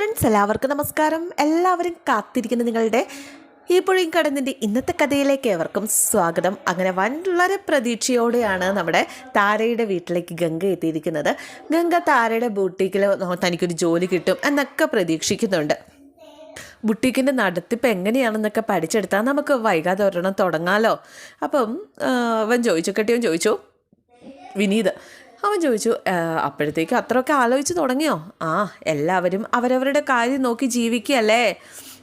Friends, എല്ലാവർക്കും നമസ്കാരം. എല്ലാവരും കാത്തിരിക്കുന്ന നിങ്ങളുടെ ഈ പുഴയും കടന്നിൻ്റെ ഇന്നത്തെ കഥയിലേക്ക് ഏവർക്കും സ്വാഗതം. അങ്ങനെ വളരെ പ്രതീക്ഷയോടെയാണ് നമ്മുടെ താരയുടെ വീട്ടിലേക്ക് ഗംഗ എത്തിയിരിക്കുന്നത്. ഗംഗ താരയുടെ ബൂട്ടീക്കിൽ തനിക്കൊരു ജോലി കിട്ടും എന്നൊക്കെ പ്രതീക്ഷിക്കുന്നുണ്ട്. ബുട്ടീക്കിൻ്റെ നടത്തിപ്പ് എങ്ങനെയാണെന്നൊക്കെ പഠിച്ചെടുത്താൽ നമുക്ക് വൈകാതെ ഒരെണ്ണം തുടങ്ങാമല്ലോ. അപ്പം കെട്ടിയവൻ ചോദിച്ചു, വിനീത് അവൻ ചോദിച്ചു, അപ്പോഴത്തേക്ക് അത്രയൊക്കെ ആലോചിച്ച് തുടങ്ങിയോ? എല്ലാവരും അവരവരുടെ കാര്യം നോക്കി ജീവിക്കുകയല്ലേ,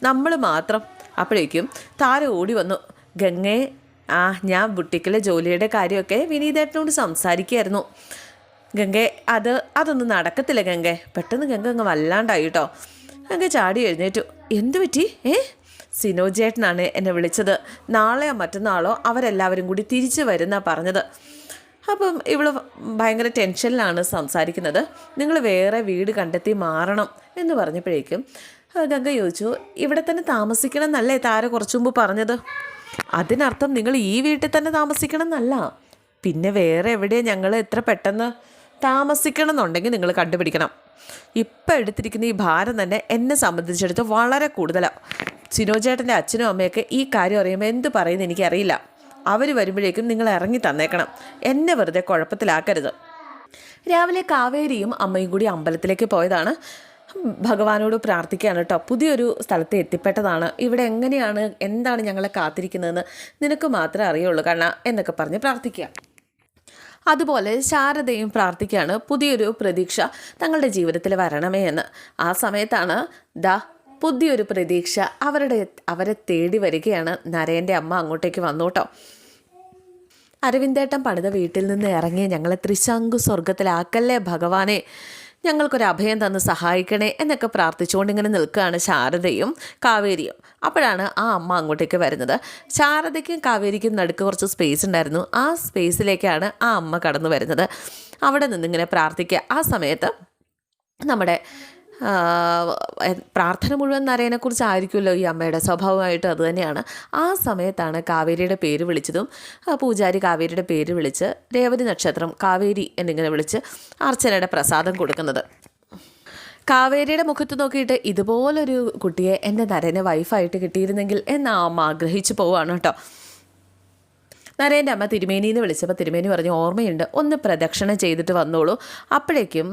നമ്മൾ മാത്രം. അപ്പോഴേക്കും താര ഓടി വന്നു. ഗംഗയെ, ഞാൻ ബുട്ടിക്കിലെ ജോലിയുടെ കാര്യമൊക്കെ വിനീതേട്ടനോട് സംസാരിക്കുകയായിരുന്നു. ഗംഗെ, അതൊന്നും നടക്കത്തില്ല ഗംഗെ. പെട്ടെന്ന് ഗംഗ അങ്ങ് വല്ലാണ്ടായി കേട്ടോ. ഗംഗ ചാടി എഴുന്നേറ്റു. എന്തു പറ്റി? സിനോജേട്ടനാണ് എന്നെ വിളിച്ചത്. നാളെയോ മറ്റന്നാളോ അവരെല്ലാവരും കൂടി തിരിച്ചു വരുന്നാണ് പറഞ്ഞത്. അപ്പം ഇവൾ ഭയങ്കര ടെൻഷനിലാണ് സംസാരിക്കുന്നത്. നിങ്ങൾ വേറെ വീട് കണ്ടെത്തി മാറണം എന്ന് പറഞ്ഞപ്പോഴേക്കും ഗംഗ ചോദിച്ചു, ഇവിടെ തന്നെ താമസിക്കണം എന്നല്ലേ താര കുറച്ചു മുമ്പ് പറഞ്ഞത്? അതിനർത്ഥം നിങ്ങൾ ഈ വീട്ടിൽ തന്നെ താമസിക്കണം എന്നല്ല. പിന്നെ വേറെ എവിടെയാണ് ഞങ്ങൾ എത്ര പെട്ടെന്ന് താമസിക്കണം എന്നുണ്ടെങ്കിൽ നിങ്ങൾ കണ്ടുപിടിക്കണം. ഇപ്പം എടുത്തിരിക്കുന്ന ഈ ഭാരം തന്നെ എന്നെ സംബന്ധിച്ചെടുത്ത് വളരെ കൂടുതലാണ്. സിനോജേട്ടൻ്റെ അച്ഛനും അമ്മയൊക്കെ ഈ കാര്യം അറിയുമ്പോൾ എന്ത് പറയുന്നത് എനിക്കറിയില്ല. അവർ വരുമ്പോഴേക്കും നിങ്ങൾ ഇറങ്ങി തന്നേക്കണം. എന്നെ വെറുതെ കുഴപ്പത്തിലാക്കരുത്. രാവിലെ കാവേരിയും അമ്മയും കൂടി അമ്പലത്തിലേക്ക് പോയതാണ്. ഭഗവാനോട് പ്രാർത്ഥിക്കുകയാണ് കേട്ടോ. പുതിയൊരു സ്ഥലത്ത് എത്തിപ്പെട്ടതാണ്. ഇവിടെ എന്താണ് ഞങ്ങളെ കാത്തിരിക്കുന്നതെന്ന് നിനക്ക് മാത്രമേ അറിയുള്ളൂ കണ്ണ എന്നൊക്കെ പറഞ്ഞ് പ്രാർത്ഥിക്കുക. അതുപോലെ ശാരദയും പ്രാർത്ഥിക്കുകയാണ്, പുതിയൊരു പ്രതീക്ഷ തങ്ങളുടെ ജീവിതത്തിൽ വരണമേ എന്ന്. ആ സമയത്താണ് പുതിയൊരു പ്രതീക്ഷ അവരെ തേടി വരികയാണ്. നരേൻ്റെ അമ്മ അങ്ങോട്ടേക്ക് വന്നു കേട്ടോ. അരവിന്ദേട്ടൻ പണിത വീട്ടിൽ നിന്ന് ഇറങ്ങി ഞങ്ങളെ ത്രിശങ്കു സ്വർഗത്തിലാക്കല്ലേ ഭഗവാനെ, ഞങ്ങൾക്കൊരു അഭയം തന്ന് സഹായിക്കണേ എന്നൊക്കെ പ്രാർത്ഥിച്ചുകൊണ്ട് ഇങ്ങനെ നിൽക്കുകയാണ് ശാരദയും കാവേരിയും. അപ്പോഴാണ് ആ അമ്മ അങ്ങോട്ടേക്ക് വരുന്നത്. ശാരദയ്ക്കും കാവേരിക്കും നടുക്ക് കുറച്ച് സ്പേസ് ഉണ്ടായിരുന്നു. ആ സ്പേസിലേക്കാണ് ആ അമ്മ കടന്നു വരുന്നത്. അവിടെ നിന്നിങ്ങനെ പ്രാർത്ഥിക്കുക. ആ സമയത്ത് നമ്മുടെ പ്രാർത്ഥന മുഴുവൻ നരേനെക്കുറിച്ചായിരിക്കുമല്ലോ ഈ അമ്മയുടെ സ്വഭാവമായിട്ട്. അതുതന്നെയാണ്. ആ സമയത്താണ് കാവേരിയുടെ പേര് വിളിച്ചതും പൂജാരി കാവേരിയുടെ പേര് വിളിച്ച് രേവതി നക്ഷത്രം കാവേരി എന്നിങ്ങനെ വിളിച്ച് അർച്ചനയുടെ പ്രസാദം കൊടുക്കുന്നത്. കാവേരിയുടെ മുഖത്ത് നോക്കിയിട്ട് ഇതുപോലൊരു കുട്ടിയെ എൻ്റെ നരേനെ വൈഫായിട്ട് കിട്ടിയിരുന്നെങ്കിൽ എന്ന് ആ അമ്മ ആഗ്രഹിച്ചു പോവുകയാണ് കേട്ടോ. നരേൻ്റെ അമ്മ തിരുമേനിന്ന് വിളിച്ചപ്പോൾ തിരുമേനി പറഞ്ഞു, ഓർമ്മയുണ്ട്, ഒന്ന് പ്രദക്ഷിണം ചെയ്തിട്ട് വന്നോളൂ, അപ്പോഴേക്കും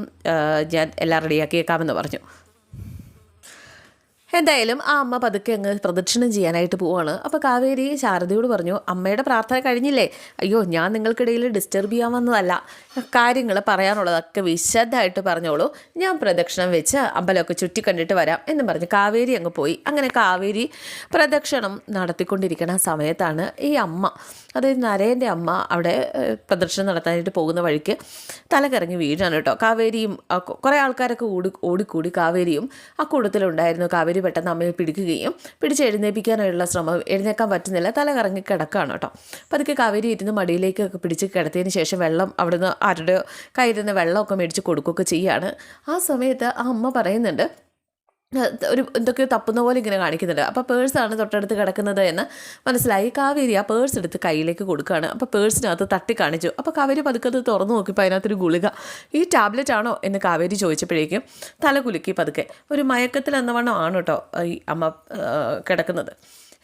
ഞാൻ എല്ലാം റെഡിയാക്കിയേക്കാമെന്ന് പറഞ്ഞു. എന്തായാലും ആ അമ്മ പതുക്കെ അങ്ങ് പ്രദക്ഷിണം ചെയ്യാനായിട്ട് പോവാണ്. അപ്പോൾ കാവേരി ശാരദയോട് പറഞ്ഞു, അമ്മയുടെ പ്രാർത്ഥന കഴിഞ്ഞില്ലേ? അയ്യോ, ഞാൻ നിങ്ങൾക്കിടയിൽ ഡിസ്റ്റർബ് ചെയ്യാൻ വന്നതല്ല, കാര്യങ്ങൾ പറയാനുള്ളതൊക്കെ വിശദമായിട്ട് പറഞ്ഞോളൂ, ഞാൻ പ്രദക്ഷിണം വെച്ച് അമ്പലമൊക്കെ ചുറ്റി കണ്ടിട്ട് വരാം എന്നും പറഞ്ഞ് കാവേരി അങ്ങ് പോയി. അങ്ങനെ കാവേരി പ്രദക്ഷിണം നടത്തിക്കൊണ്ടിരിക്കുന്ന സമയത്താണ് ഈ അമ്മ, അതായത് നരേൻ്റെ അമ്മ, അവിടെ പ്രദക്ഷിണം നടത്താനായിട്ട് പോകുന്ന വഴിക്ക് തലകറങ്ങി വീഴാണ് കേട്ടോ. കാവേരിയും കുറേ ആൾക്കാരൊക്കെ ഓടിക്കൂടി കാവേരിയും ആ കൂട്ടത്തിലുണ്ടായിരുന്നു. കാവേരി പെട്ടെന്ന് അമ്മയെ പിടിക്കുകയും പിടിച്ച് എഴുന്നേൽപ്പിക്കാനുള്ള ശ്രമം, എഴുന്നേക്കാൻ പറ്റുന്നില്ല, തല കറങ്ങി കിടക്കുകയാണ് കേട്ടോ. അപ്പോൾ അതൊക്കെ കാവേരി ഇരുന്ന് മടിയിലേക്കൊക്കെ പിടിച്ച് കിടത്തിയതിന് ശേഷം വെള്ളം അവിടുന്ന് ആരുടെ കയ്യിരുന്ന് വെള്ളമൊക്കെ മേടിച്ച് കൊടുക്കുകയൊക്കെ ചെയ്യുകയാണ്. ആ സമയത്ത് ആ അമ്മ പറയുന്നുണ്ട്, എന്തൊക്കെയോ തപ്പുന്ന പോലെ ഇങ്ങനെ കാണിക്കുന്നുണ്ട്. അപ്പോൾ പേഴ്സാണ് തൊട്ടടുത്ത് കിടക്കുന്നത് എന്ന് മനസ്സിലായി. കാവേരി ആ പേഴ്സ് എടുത്ത് കയ്യിലേക്ക് കൊടുക്കുകയാണ്. അപ്പോൾ പേഴ്സിനകത്ത് തട്ടി കാണിച്ചു. അപ്പോൾ കാവേരി പതുക്കെ അത് തുറന്നു നോക്കിയപ്പോൾ അതിനകത്തൊരു ഗുളിക. ഈ ടാബ്ലറ്റ് ആണോ എന്ന് കാവേരി ചോദിച്ചപ്പോഴേക്കും തല കുലുക്കി പതുക്കെ. ഒരു മയക്കത്തിൽ എന്നവണ്ണം ആണ് കേട്ടോ ഈ അമ്മ കിടക്കുന്നത്.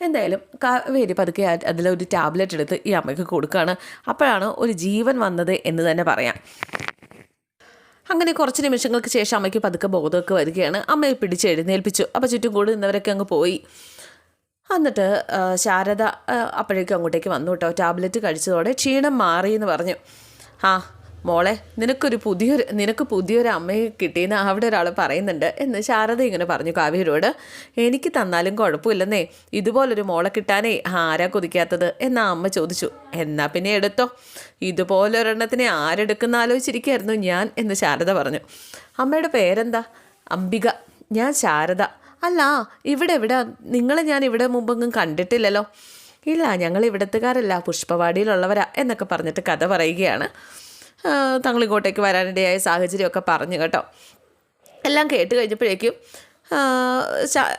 എന്തായാലും കാവേരി പതുക്കെ അതിലൊരു ടാബ്ലറ്റ് എടുത്ത് ഈ അമ്മയ്ക്ക് കൊടുക്കുകയാണ്. അപ്പോഴാണ് ഒരു ജീവൻ വന്നത് എന്ന് തന്നെ പറയാം. അങ്ങനെ കുറച്ച് നിമിഷങ്ങൾക്ക് ശേഷം അമ്മയ്ക്ക് പതുക്കെ ബോധമൊക്കെ വരികയാണ്. അമ്മയെ പിടിച്ച് എഴുന്നേൽപ്പിച്ചു. അപ്പോൾ ചുറ്റും കൂടി നിന്നവരൊക്കെ അങ്ങ് പോയി. എന്നിട്ട് ശാരദ അപ്പോഴേക്കും അങ്ങോട്ടേക്ക് വന്നു കേട്ടോ. ടാബ്ലറ്റ് കഴിച്ചതോടെ ക്ഷീണം മാറി എന്ന് പറഞ്ഞു. മോളെ, നിനക്ക് പുതിയൊരു അമ്മയെ കിട്ടിയെന്ന് അവിടെ ഒരാൾ പറയുന്നുണ്ട് എന്ന് ശാരദ ഇങ്ങനെ പറഞ്ഞു കാവേരിയോട്. എനിക്ക് തന്നാലും കുഴപ്പമില്ലെന്നേ, ഇതുപോലൊരു മോളെ കിട്ടാനേ ആരാ കൊതിക്കാത്തത് എന്നാ അമ്മ ചോദിച്ചു. എന്നാൽ പിന്നെ എടുത്തോ, ഇതുപോലൊരെണ്ണത്തിനെ ആരെടുക്കുന്ന ആലോചിച്ചിരിക്കുകയായിരുന്നു ഞാൻ എന്ന് ശാരദ പറഞ്ഞു. അമ്മയുടെ പേരെന്താ? അംബിക. ഞാൻ ശാരദ. അല്ല, എവിടെ നിങ്ങളെ ഞാൻ ഇവിടെ മുമ്പെങ്ങും കണ്ടിട്ടില്ലല്ലോ. ഇല്ല, ഞങ്ങൾ ഇവിടത്തുകാരല്ല, പുഷ്പവാടിയിലുള്ളവരാ എന്നൊക്കെ പറഞ്ഞിട്ട് കഥ പറയുകയാണ്. തങ്ങളിങ്ങോട്ടേക്ക് വരാനിടയായ സാഹചര്യമൊക്കെ പറഞ്ഞു കേട്ടോ. എല്ലാം കേട്ട് കഴിഞ്ഞപ്പോഴേക്കും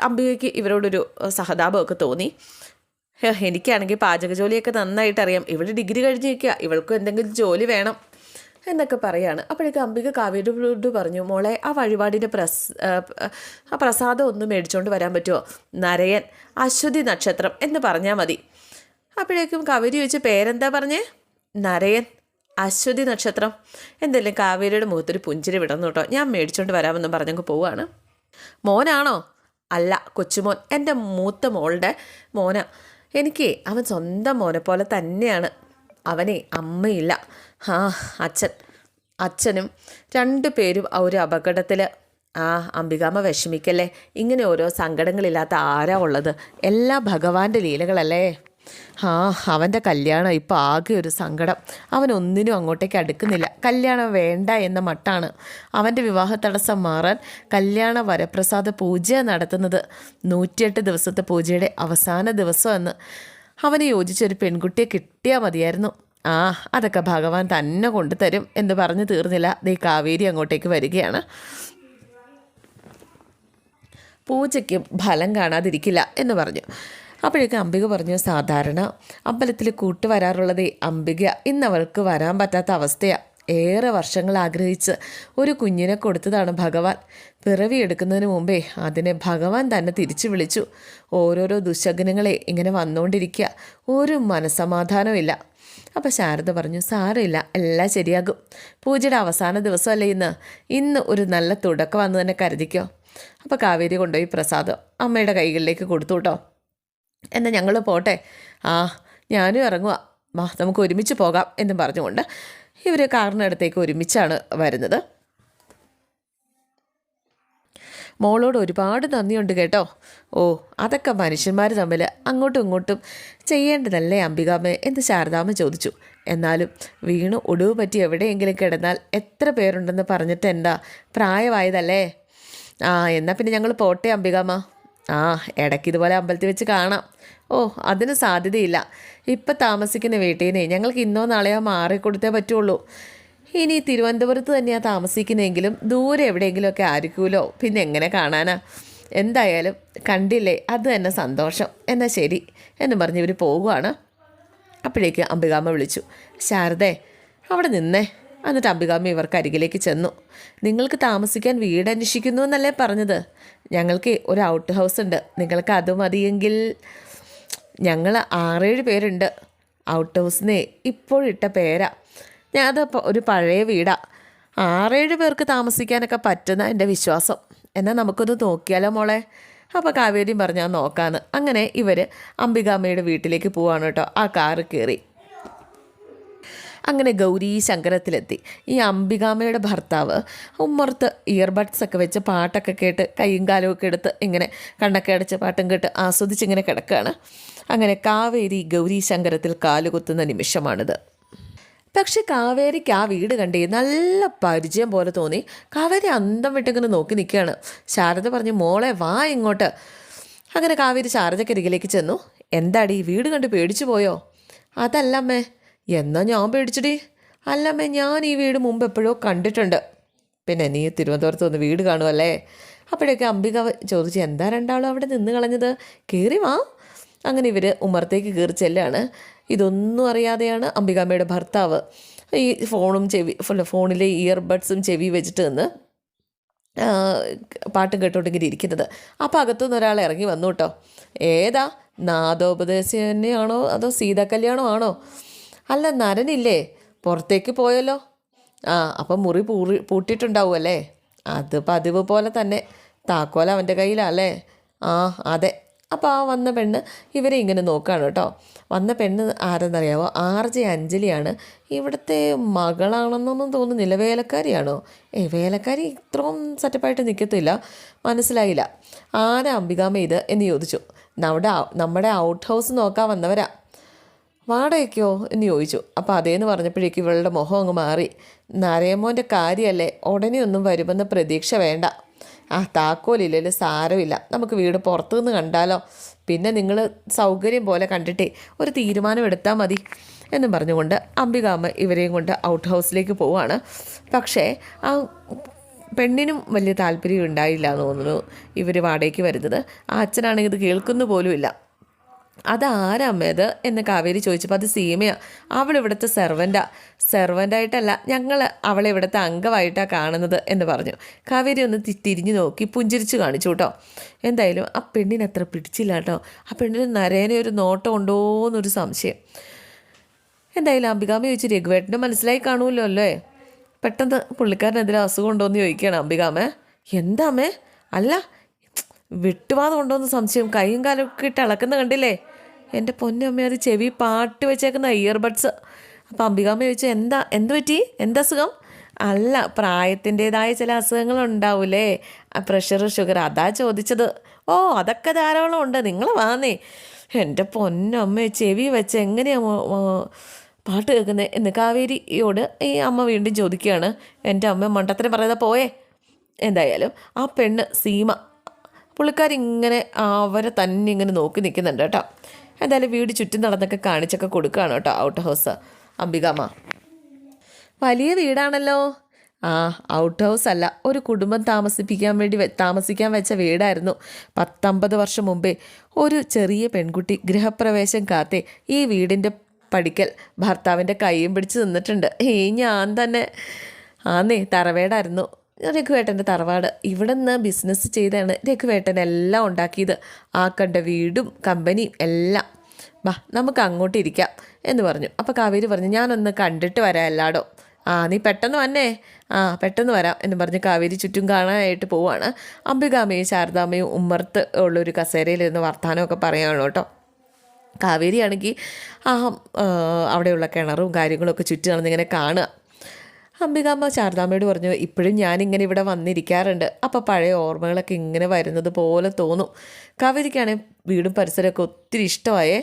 അംബികയ്ക്ക് ഇവരോടൊരു സഹതാപമൊക്കെ തോന്നി. എനിക്കാണെങ്കിൽ പാചക ജോലിയൊക്കെ നന്നായിട്ട് അറിയാം, ഇവൾ ഡിഗ്രി കഴിഞ്ഞ് നിൽക്കുക, ഇവൾക്കും എന്തെങ്കിലും ജോലി വേണം എന്നൊക്കെ പറയാണ്. അപ്പോഴേക്കും അംബിക കാവേരിയോട് പറഞ്ഞു, മോളെ ആ വഴിപാടിൻ്റെ ആ പ്രസാദം ഒന്ന് മേടിച്ചുകൊണ്ട് വരാൻ പറ്റുമോ? നരയൻ അശ്വതി നക്ഷത്രം എന്ന് പറഞ്ഞാൽ മതി. അപ്പോഴേക്കും കാവേരി ചോദിച്ചു, പേരെന്താ പറഞ്ഞേ? നരയൻ അശ്വതി നക്ഷത്രം. എന്തെങ്കിലും കാവേരിയുടെ മുഖത്തൊരു പുഞ്ചിരി വിടന്നു കേട്ടോ. ഞാൻ മേടിച്ചുകൊണ്ട് വരാമെന്നും പറഞ്ഞങ്ങ് പോവുകയാണ്. മോനാണോ? അല്ല, കൊച്ചുമോൻ, എൻ്റെ മൂത്ത മോളുടെ മോനാ. എനിക്ക് അവൻ സ്വന്തം മോനെ പോലെ തന്നെയാണ്. അവനെ അമ്മയില്ല. അച്ഛനും 2 പേരും ഒരു അപകടത്തിൽ. അംബികാമ്മ വിഷമിക്കല്ലേ, ഇങ്ങനെ ഓരോ സങ്കടങ്ങളില്ലാത്ത ആരാ ഉള്ളത്? എല്ലാം ഭഗവാന്റെ ലീലകളല്ലേ. അവൻ്റെ കല്യാണം ഇപ്പോൾ ആകെ ഒരു സങ്കടം. അവനൊന്നിനും അങ്ങോട്ടേക്ക് അടുക്കുന്നില്ല. കല്യാണം വേണ്ട എന്ന മട്ടാണ്. അവൻ്റെ വിവാഹ തടസ്സം മാറാൻ കല്യാണ വരപ്രസാദ പൂജ നടത്തുന്നത്. 108 ദിവസത്തെ പൂജയുടെ അവസാന ദിവസമെന്ന്. അവന് യോജിച്ചൊരു പെൺകുട്ടിയെ കിട്ടിയാൽ മതിയായിരുന്നു. അതൊക്കെ ഭഗവാൻ തന്നെ കൊണ്ടുതരും എന്ന് പറഞ്ഞു തീർന്നില്ല. ദേ കാവേരി അങ്ങോട്ടേക്ക് വരികയാണ്. പൂജയ്ക്ക് ഫലം കാണാതിരിക്കില്ല എന്ന് പറഞ്ഞു. അപ്പോഴേക്കും അംബിക പറഞ്ഞു, സാധാരണ അമ്പലത്തിൽ കൂട്ട് വരാറുള്ളതേ അംബിക. ഇന്നവൾക്ക് വരാൻ പറ്റാത്ത അവസ്ഥയാണ്. ഏറെ വർഷങ്ങൾ ആഗ്രഹിച്ച് ഒരു കുഞ്ഞിനെ കൊടുത്തതാണ് ഭഗവാൻ. പിറവിയെടുക്കുന്നതിന് മുമ്പേ അതിനെ ഭഗവാൻ തന്നെ തിരിച്ചു വിളിച്ചു. ഓരോരോ ദുശകനങ്ങളെ ഇങ്ങനെ വന്നുകൊണ്ടിരിക്കുക. ഒരു മനസ്സമാധാനവും ഇല്ല. അപ്പോൾ ശാരദ പറഞ്ഞു, സാരമില്ല, എല്ലാം ശരിയാകും. പൂജയുടെ അവസാന ദിവസമല്ലേ ഇന്ന് ഒരു നല്ല തുടക്കം വന്ന് തന്നെ കരുതിക്കോ. അപ്പോൾ കാവേരി കൊണ്ടുപോയി പ്രസാദം അമ്മയുടെ കൈകളിലേക്ക് കൊടുത്തു കേട്ടോ. എന്നാൽ ഞങ്ങൾ പോട്ടെ. ഞാനും ഇറങ്ങുക, നമുക്ക് ഒരുമിച്ച് പോകാം എന്നും പറഞ്ഞുകൊണ്ട് ഇവർ കാറിനടുത്തേക്ക് ഒരുമിച്ചാണ് വരുന്നത്. മോളോട് ഒരുപാട് നന്ദിയുണ്ട് കേട്ടോ. അതൊക്കെ മനുഷ്യന്മാർ തമ്മിൽ അങ്ങോട്ടും ഇങ്ങോട്ടും ചെയ്യേണ്ടതല്ലേ അംബികാമ്മേ എന്ന് ശാരദാമ്മ ചോദിച്ചു. എന്നാലും വീണു ഒടിവ് പറ്റി എവിടെയെങ്കിലും കിടന്നാൽ എത്ര പേരുണ്ടെന്ന് പറഞ്ഞിട്ട് എന്താ, പ്രായമായതല്ലേ. എന്നാൽ പിന്നെ ഞങ്ങൾ പോട്ടെ അംബികാമ്മ. ഇടയ്ക്ക് ഇതുപോലെ അമ്പലത്തിൽ വെച്ച് കാണാം. അതിന് സാധ്യതയില്ല. ഇപ്പം താമസിക്കുന്ന വീട്ടിൽ നിന്ന് ഞങ്ങൾക്ക് ഇന്നോ നാളെയോ മാറിക്കൊടുത്തേ പറ്റുള്ളൂ. ഇനി തിരുവനന്തപുരത്ത് തന്നെയാണ് താമസിക്കുന്നതെങ്കിലും ദൂരെ എവിടെയെങ്കിലുമൊക്കെ ആയിരിക്കുമല്ലോ, പിന്നെ എങ്ങനെ കാണാനാ. എന്തായാലും കണ്ടില്ലേ, അത് തന്നെ സന്തോഷം. എന്നാൽ ശരി എന്ന് പറഞ്ഞ് ഇവർ പോകുവാണ്. അപ്പോഴേക്ക് അംബികാമ്മ വിളിച്ചു, ശാരദേ അവിടെ നിന്നേ. എന്നിട്ട് അംബികാമ്മ ഇവർക്ക് അരികിലേക്ക് ചെന്നു. നിങ്ങൾക്ക് താമസിക്കാൻ വീട് അന്വേഷിക്കുന്നു എന്നല്ലേ പറഞ്ഞത്? ഞങ്ങൾക്ക് ഒരു ഔട്ട് ഹൗസ് ഉണ്ട്, നിങ്ങൾക്ക് അത് മതിയെങ്കിൽ. ഞങ്ങൾ 6-7 പേരുണ്ട്. ഔട്ട് ഹൗസിനെ ഇപ്പോഴിട്ട പേരാ. അത് ഒരു പഴയ വീടാണ്. 6-7 പേർക്ക് താമസിക്കാനൊക്കെ പറ്റുന്ന എൻ്റെ വിശ്വാസം. എന്നാൽ നമുക്കൊന്ന് നോക്കിയാലോ മോളെ. അപ്പോൾ കാവേരിയും പറഞ്ഞാൽ നോക്കാമെന്ന്. അങ്ങനെ ഇവർ അംബികാമ്മയുടെ വീട്ടിലേക്ക് പോവാണ് കേട്ടോ. ആ കാറ് കയറി അങ്ങനെ ഗൗരി ശങ്കരത്തിലെത്തി. ഈ അംബികാമ്മയുടെ ഭർത്താവ് ഉമ്മർത്ത് ഇയർബഡ്സ് ഒക്കെ വെച്ച് പാട്ടൊക്കെ കേട്ട് കൈയും കാലും ഒക്കെ എടുത്ത് ഇങ്ങനെ കണ്ണൊക്കെ അടച്ച് പാട്ടും കേട്ട് ആസ്വദിച്ചിങ്ങനെ കിടക്കുകയാണ്. അങ്ങനെ കാവേരി ഗൗരി ശങ്കരത്തിൽ കാലുകുത്തുന്ന നിമിഷമാണിത്. പക്ഷെ കാവേരിക്ക് ആ വീട് കണ്ടേ നല്ല പരിചയം പോലെ തോന്നി. കാവേരി അന്തം വിട്ടിങ്ങനെ നോക്കി നിൽക്കുകയാണ്. ശാരദ പറഞ്ഞു, മോളെ വാ ഇങ്ങോട്ട്. അങ്ങനെ കാവേരി ശാരദക്കരികിലേക്ക് ചെന്നു. എന്താടി, വീട് കണ്ട് പേടിച്ചു പോയോ? അതല്ലമ്മേ. എന്നാ ഞാൻ പേടിച്ചടി. അല്ലമ്മേ, ഞാൻ ഈ വീട് മുമ്പ് എപ്പോഴോ കണ്ടിട്ടുണ്ട്. പിന്നെ നീ തിരുവനന്തപുരത്ത് വന്ന് വീട് കാണുമല്ലേ? അപ്പോഴേക്ക് അംബിക ചോദിച്ചു, എന്താ രണ്ടാളും അവിടെ നിന്ന് കളഞ്ഞത്? കയറി വാ. അങ്ങനെ ഇവർ ഉമ്മറത്തേക്ക് കയറി ചെല്ലാണ്. ഇതൊന്നും അറിയാതെയാണ് അംബികാമ്മയുടെ ഭർത്താവ് ഈ ഫോണിലെ ഇയർബഡ്സും ചെവി വെച്ചിട്ട് നിന്ന് പാട്ടും കേട്ടോണ്ടിങ്ങനെ ഇരിക്കുന്നത്. അപ്പോൾ അകത്തുനിന്ന് ഒരാൾ ഇറങ്ങി വന്നു കേട്ടോ. ഏതാ, നാദോപദേശം തന്നെയാണോ അതോ സീതാ കല്യാണം ആണോ? അല്ല, നരനില്ലേ, പുറത്തേക്ക് പോയല്ലോ. അപ്പം മുറി പൂട്ടിയിട്ടുണ്ടാവുമല്ലേ? അത് പതിവ് പോലെ തന്നെ. താക്കോൽ അവൻ്റെ കയ്യിലല്ലേ? അതെ. അപ്പോൾ ആ വന്ന പെണ്ണ് ഇവരെ ഇങ്ങനെ നോക്കുകയാണ് കേട്ടോ. വന്ന പെണ്ണ് ആരെന്നറിയാവോ? RJ അഞ്ജലിയാണ്. ഇവിടുത്തെ മകളാണെന്നൊന്നും തോന്നുന്നില്ല. വേലക്കാരിയാണോ? വേലക്കാരി ഇത്രയും സെറ്റപ്പായിട്ട് നിൽക്കത്തില്ല. മനസ്സിലായില്ല. ആരാ അംബികാമ്മ ഇത് എന്ന് ചോദിച്ചു. നമ്മുടെ ഔട്ട് ഹൗസ് നോക്കാൻ വന്നവരാ. വാടകയ്ക്കോ എന്ന് ചോദിച്ചു. അപ്പോൾ അതേന്ന് പറഞ്ഞപ്പോഴേക്കും ഇവളുടെ മുഖം അങ്ങ് മാറി. നരേമോൻ്റെ കാര്യമല്ലേ, ഉടനെ ഒന്നും വരുമെന്ന് പ്രതീക്ഷ വേണ്ട. താക്കോലില്ലല്ലോ, സാരമില്ല, നമുക്ക് വീട് പുറത്തുനിന്ന് കണ്ടാലോ. പിന്നെ നിങ്ങൾ സൗകര്യം പോലെ കണ്ടിട്ടേ ഒരു തീരുമാനം എടുത്താൽ മതി എന്നും പറഞ്ഞുകൊണ്ട് അംബികാമ്മ ഇവരെയും കൊണ്ട് ഔട്ട് ഹൗസിലേക്ക് പോവുകയാണ്. പക്ഷേ ആ പെണ്ണിനും വലിയ താല്പര്യം ഉണ്ടായില്ല എന്ന് തോന്നുന്നു ഇവർ വാടകയ്ക്ക് വരുന്നത്. ആ അച്ഛനാണെങ്കിൽ ഇത് കേൾക്കുന്നു പോലുമില്ല. അതാരമ്മേത് എന്ന് കാവേരി ചോദിച്ചപ്പോൾ അത് സീമയാണ്. അവളിവിടുത്തെ സെർവൻ്റായിട്ടല്ല, ഞങ്ങൾ അവളെ ഇവിടുത്തെ അംഗമായിട്ടാണ് കാണുന്നത് എന്ന് പറഞ്ഞു. കാവേരി ഒന്ന് തിരിഞ്ഞു നോക്കി പുഞ്ചിരിച്ച് കാണിച്ചു കേട്ടോ. എന്തായാലും ആ പെണ്ണിന് അത്ര പിടിച്ചില്ല കേട്ടോ. ആ പെണ്ണിന് നരേനെ ഒരു നോട്ടം ഉണ്ടോ എന്നൊരു സംശയം. എന്തായാലും അംബികാമ്മ ചോദിച്ചു, രഘുവേട്ടൻ്റെ മനസ്സിലായി കാണുമല്ലോ അല്ലേ? പെട്ടെന്ന് പുള്ളിക്കാരൻ എന്തെങ്കിലും അസുഖം ഉണ്ടോ എന്ന് ചോദിക്കുകയാണ് അംബികാമ്മേ. എന്താമ്മേ? അല്ല, വിട്ടുവാദം ഉണ്ടോയെന്ന് സംശയം. കൈയും കാലൊക്കെ ഇട്ട് ഇളക്കുന്ന കണ്ടില്ലേ? എൻ്റെ പൊന്നമ്മ, അത് ചെവി പാട്ട് വെച്ചേക്കുന്ന ഇയർബഡ്സ്. അപ്പം അംബികാമ്മ ചോദിച്ചു, എന്ത് പറ്റി? എന്തസുഖം? അല്ല, പ്രായത്തിൻ്റേതായ ചില അസുഖങ്ങളുണ്ടാവൂലേ, പ്രഷർ, ഷുഗർ, അതാ ചോദിച്ചത്. ഓ, അതൊക്കെ ധാരാളം ഉണ്ട്, നിങ്ങൾ വാന്നേ. എൻ്റെ പൊന്നമ്മ, ചെവി വെച്ച് എങ്ങനെയാണ് പാട്ട് കേൾക്കുന്നത് എന്ന് കാവേരിയോട് ഈ അമ്മ വീണ്ടും ചോദിക്കുകയാണ്. എൻ്റെ അമ്മ മണ്ടത്തരം പറയാതെ പോയേ. എന്തായാലും ആ പെണ്ണ് സീമ, പുള്ളിക്കാരിങ്ങനെ അവരെ തന്നെ ഇങ്ങനെ നോക്കി നിൽക്കുന്നുണ്ട് കേട്ടോ. എന്തായാലും വീട് ചുറ്റും നടന്നൊക്കെ കാണിച്ചൊക്കെ കൊടുക്കുകയാണ് കേട്ടോ ഔട്ട് ഹൗസ് അംബികാമ്മ. വലിയ വീടാണല്ലോ. ഔട്ട് ഹൗസ് അല്ല, ഒരു കുടുംബം താമസിക്കാൻ വെച്ച വീടായിരുന്നു. 19 വർഷം മുമ്പേ ഒരു ചെറിയ പെൺകുട്ടി ഗൃഹപ്രവേശം കാത്തേ ഈ വീടിൻ്റെ പടിക്കൽ ഭർത്താവിൻ്റെ കൈയും പിടിച്ച് നിന്നിട്ടുണ്ട്. ഞാൻ തന്നെ തറവേടായിരുന്നു രഘുവേട്ടൻ്റെ തറവാട്. ഇവിടെ നിന്ന് ബിസിനസ് ചെയ്താണ് രഘുവേട്ടൻ എല്ലാം ഉണ്ടാക്കിയത്. ആ കണ്ട വീടും കമ്പനിയും എല്ലാം. നമുക്ക് അങ്ങോട്ട് ഇരിക്കാം എന്ന് പറഞ്ഞു. അപ്പോൾ കാവേരി പറഞ്ഞു, ഞാനൊന്ന് കണ്ടിട്ട് വരാം എല്ലായിടോ. നീ പെട്ടെന്ന് വന്നേ. പെട്ടെന്ന് വരാം എന്ന് പറഞ്ഞ് കാവേരി ചുറ്റും കാണാനായിട്ട് പോവാണ്. അംബികാമ്മയും ശാരദാമ്മയും ഉമ്മർത്ത് ഉള്ളൊരു കസേരയിലിരുന്ന് വർത്തമാനമൊക്കെ പറയുകയാണ് കേട്ടോ. കാവേരിയാണെങ്കിൽ അവിടെയുള്ള കിണറും കാര്യങ്ങളൊക്കെ ചുറ്റും നടന്നിങ്ങനെ കാണുക. അംബികാമ്മ ശാരദാമ്മയോട് പറഞ്ഞു, ഇപ്പോഴും ഞാനിങ്ങനെ ഇവിടെ വന്നിരിക്കാറുണ്ട്. അപ്പോൾ പഴയ ഓർമ്മകളൊക്കെ ഇങ്ങനെ വരുന്നത് പോലെ തോന്നും. കാവേരിക്കാണെങ്കിൽ വീടും പരിസരമൊക്കെ ഒത്തിരി ഇഷ്ടമായേ.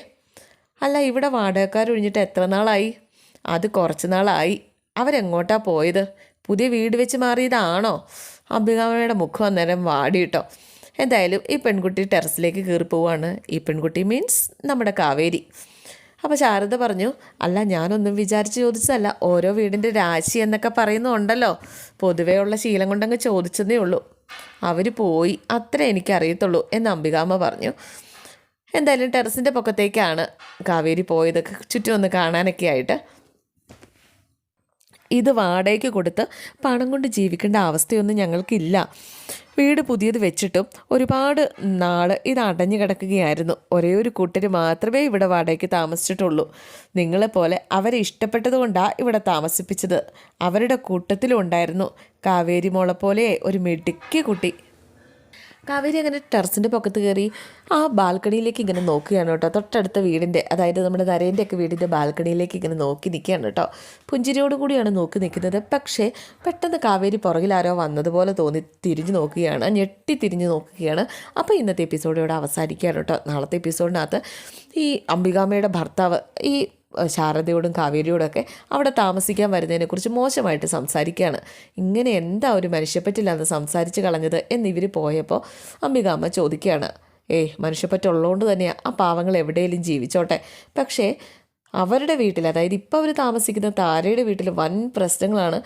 അല്ല, ഇവിടെ വാടകക്കാരൊഴിഞ്ഞിട്ട് എത്ര നാളായി? അത് കുറച്ച് നാളായി. അവരെങ്ങോട്ടാണ് പോയത്? പുതിയ വീട് വെച്ച് മാറിയതാണോ? അംബികാമ്മയുടെ മുഖം അന്നേരം വാടിയിട്ടോ. എന്തായാലും ഈ പെൺകുട്ടി ടെറസിലേക്ക് കയറി പോവാണ്. ഈ പെൺകുട്ടി മീൻസ് നമ്മുടെ കാവേരി. അപ്പോൾ ശാരദ പറഞ്ഞു, അല്ല, ഞാനൊന്നും വിചാരിച്ച് ചോദിച്ചതല്ല, ഓരോ വീടിൻ്റെ രാശി എന്നൊക്കെ പറയുന്നുണ്ടല്ലോ, പൊതുവേ ഉള്ള ശീലം കൊണ്ടങ്ങ് ചോദിച്ചതേ ഉള്ളൂ. അവർ പോയി, അത്ര എനിക്കറിയത്തുള്ളൂ എന്ന് അംബികാമ്മ പറഞ്ഞു. എന്തായാലും ടെറസിൻ്റെ പൊക്കത്തേക്കാണ് കാവേരി പോയത്, ചുറ്റും ഒന്ന് കാണാനൊക്കെ ആയിട്ട്. ഇത് വാടകയ്ക്ക് കൊടുത്ത് പണം കൊണ്ട് ജീവിക്കേണ്ട അവസ്ഥയൊന്നും ഞങ്ങൾക്കില്ല. വീട് പുതിയത് വെച്ചിട്ടും ഒരുപാട് നാൾ ഇത് അടഞ്ഞു കിടക്കുകയായിരുന്നു. ഒരേ ഒരു കൂട്ടർ മാത്രമേ ഇവിടെ വാടകയ്ക്ക് താമസിച്ചിട്ടുള്ളൂ. നിങ്ങളെപ്പോലെ അവരെ ഇഷ്ടപ്പെട്ടതുകൊണ്ടാണ് ഇവിടെ താമസിപ്പിച്ചത്. അവരുടെ കൂട്ടത്തിലും ഉണ്ടായിരുന്നു കാവേരി മോളെ പോലെ ഒരു മിടുക്കിയ കുട്ടി. കാവേരി അങ്ങനെ ടെറസിൻ്റെ പൊക്കത്ത് കയറി ആ ബാൽക്കണിയിലേക്ക് ഇങ്ങനെ നോക്കുകയാണ് കേട്ടോ. തൊട്ടടുത്ത വീടിൻ്റെ, അതായത് നമ്മുടെ നരേൻ്റെയൊക്കെ വീടിൻ്റെ ബാൽക്കണിയിലേക്ക് ഇങ്ങനെ നോക്കി നിൽക്കുകയാണ് കേട്ടോ. പുഞ്ചിരിയോട് കൂടിയാണ് നോക്കി നിൽക്കുന്നത്. പക്ഷേ പെട്ടെന്ന് കാവേരി പുറകിലാരോ വന്നതുപോലെ തോന്നി തിരിഞ്ഞു നോക്കുകയാണ്, ഞെട്ടി തിരിഞ്ഞു നോക്കുകയാണ്. അപ്പോൾ ഇന്നത്തെ എപ്പിസോഡ് ഇവിടെ അവസാനിക്കുകയാണ് കേട്ടോ. നാളത്തെ എപ്പിസോഡിനകത്ത് ഈ അംബികാമ്മയുടെ ഭർത്താവ് ഈ ശാരദയോടും കാവേരിയോടൊക്കെ അവിടെ താമസിക്കാൻ വരുന്നതിനെക്കുറിച്ച് മോശമായിട്ട് സംസാരിക്കുകയാണ്. ഇങ്ങനെ എന്താ ഒരു മനുഷ്യപ്പറ്റില്ലാതെ സംസാരിച്ച് കളഞ്ഞത് എന്നിവർ പോയപ്പോൾ അംബികാമ്മ ചോദിക്കുകയാണ്, മനുഷ്യപ്പറ്റുള്ളതുകൊണ്ട് തന്നെയാണ് ആ പാവങ്ങൾ എവിടെയെങ്കിലും ജീവിച്ചോട്ടെ. പക്ഷേ അവരുടെ വീട്ടിൽ, അതായത് ഇപ്പോൾ അവർ താമസിക്കുന്ന താരയുടെ വീട്ടിൽ വൻ പ്രശ്നങ്ങളാണ്.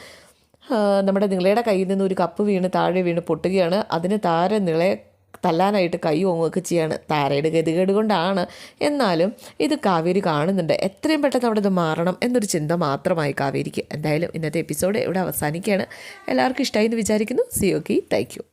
നമ്മുടെ നിളയുടെ കയ്യിൽ നിന്ന് ഒരു കപ്പ് വീണ് താഴെ വീണ് പൊട്ടുകയാണ്. അതിന് താര നിളയെ തല്ലാനായിട്ട് കൈ ഓങ്ങുകയൊക്കെ ചെയ്യാണ്. താരയുടെ ഗതികേട് കൊണ്ടാണ്. എന്നാലും ഇത് കാവേരി കാണുന്നുണ്ട്. എത്രയും പെട്ടെന്ന് അവിടെ ഇത് മാറണം എന്നൊരു ചിന്ത മാത്രമായി കാവേരിക്ക്. എന്തായാലും ഇന്നത്തെ എപ്പിസോഡ് ഇവിടെ അവസാനിക്കുകയാണ്. എല്ലാവർക്കും ഇഷ്ടമായി എന്ന് വിചാരിക്കുന്നു. സിയോക്കി, താങ്ക് യു.